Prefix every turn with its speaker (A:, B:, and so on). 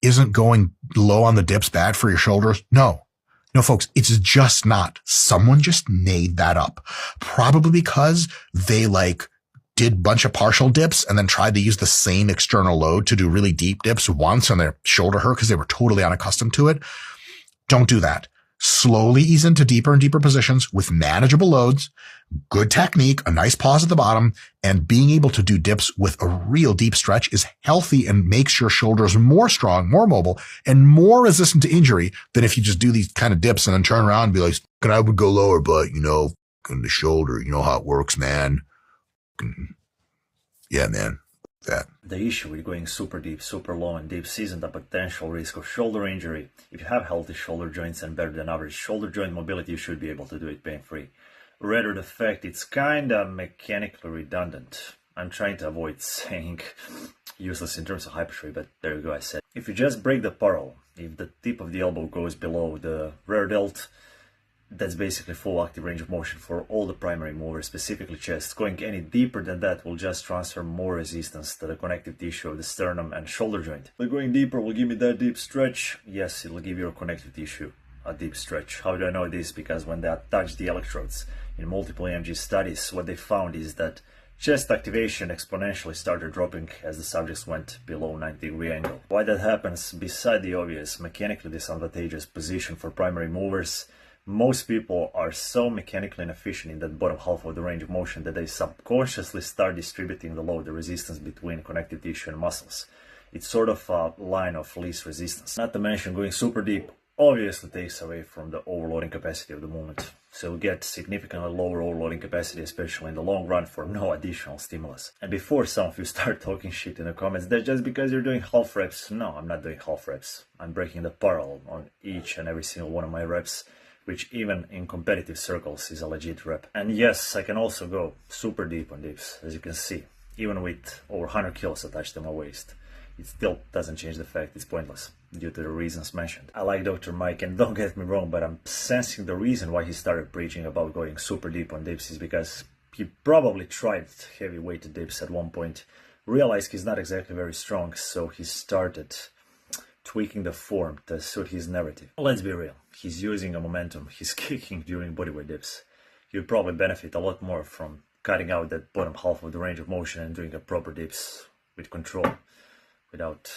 A: isn't going low on the dips bad for your shoulders? No. No, folks, it's just not. Someone just made that up. Probably because they did a bunch of partial dips and then tried to use the same external load to do really deep dips once and their shoulder hurt because they were totally unaccustomed to it. Don't do that. Slowly ease into deeper and deeper positions with manageable loads, good technique, a nice pause at the bottom, and being able to do dips with a real deep stretch is healthy and makes your shoulders more strong, more mobile, and more resistant to injury than if you just do these kind of dips and then turn around and be like, I would go lower, but in the shoulder, you know how it works, man. Yeah, man. That.
B: The issue with going super deep, super low and dips isn't a potential risk of shoulder injury. If you have healthy shoulder joints and better than average shoulder joint mobility, you should be able to do it pain-free. Rather the fact it's kinda mechanically redundant. I'm trying to avoid saying useless in terms of hypertrophy, but there you go, I said. If you just break the parallel, if the tip of the elbow goes below the rear delt, that's basically full active range of motion for all the primary movers, specifically chest. Going any deeper than that will just transfer more resistance to the connective tissue of the sternum and shoulder joint. But going deeper will give me that deep stretch. Yes, it will give your connective tissue a deep stretch. How do I know this? Because when they attach the electrodes in multiple EMG studies, what they found is that chest activation exponentially started dropping as the subjects went below 90-degree angle. Why that happens, beside the obvious mechanically disadvantageous position for primary movers, most people are so mechanically inefficient in that bottom half of the range of motion that they subconsciously start distributing the load, the resistance between connective tissue and muscles. It's sort of a line of least resistance. Not to mention going super deep obviously takes away from the overloading capacity of the movement. So you get significantly lower overloading capacity, especially in the long run, for no additional stimulus. And before some of you start talking shit in the comments, that's just because you're doing half reps. No, I'm not doing half reps. I'm breaking the parallel on each and every single one of my reps, which even in competitive circles is a legit rep. And yes, I can also go super deep on dips, as you can see, even with over 100 kilos attached to my waist. It still doesn't change the fact it's pointless, due to the reasons mentioned. I like Dr. Mike, and don't get me wrong, but I'm sensing the reason why he started preaching about going super deep on dips is because he probably tried heavy weighted dips at one point, realized he's not exactly very strong, so he started tweaking the form to suit his narrative. Let's be real, he's using a momentum he's kicking during bodyweight dips. He would probably benefit a lot more from cutting out that bottom half of the range of motion and doing a proper dips with control, without,